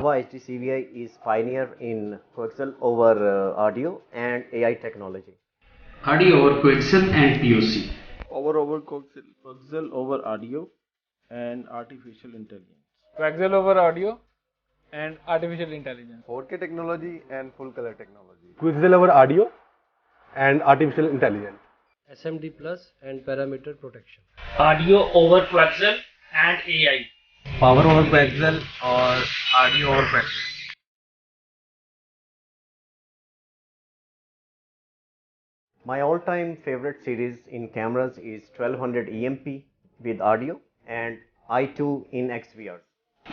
Dahua HDCVI is pioneer in coaxial over audio and AI technology. Audio over coaxial and POC. Over coaxial over audio and artificial intelligence. Coaxial over audio and artificial intelligence. 4K technology and full color technology. Coaxial over audio and artificial intelligence. SMD plus and parameter protection. Audio over coaxial and AI. Power over coaxial or audio over coaxial. My all-time favorite series in cameras is 1200 EMP with audio and i2 in XVR.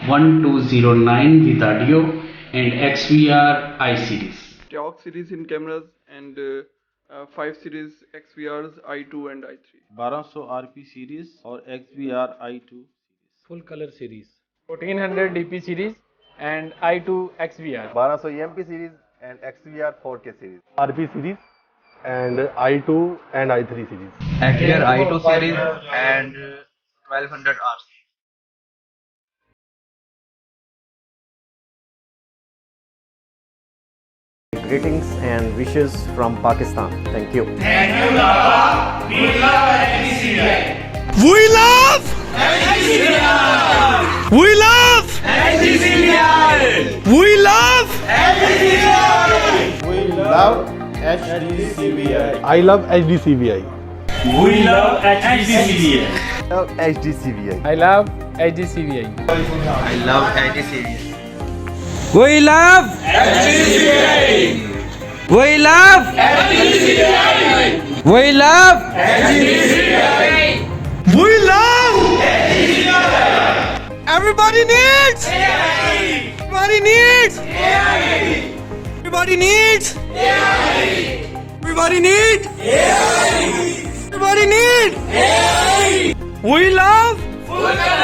1209 with audio and XVR I series. TOC series in cameras and 5 series XVRs I2 and I3. 1200 RP series or XVR I2. Full color series. 1400 DP series and i2 XVR. 1200 EMP series and XVR 4K series. RP series and I2 and I3 series. XVR I2 series and 1200 RC. Greetings and wishes from Pakistan. Thank you. Thank you, Dahua. We love HDCVI. We love HDCVI. We love HDCVI. We love HDCVI. We love HDCVI. I love HDCVI. We love HDCVI. HDCVI. I love HDCVI. I love HDCVI. We love HDCVI. We love HDCVI. We love HDCVI. We love HDCVI. Everybody needs AI. Everybody needs AI. Everybody needs AI. Everybody needs AI. Everybody needs AI. We love Full color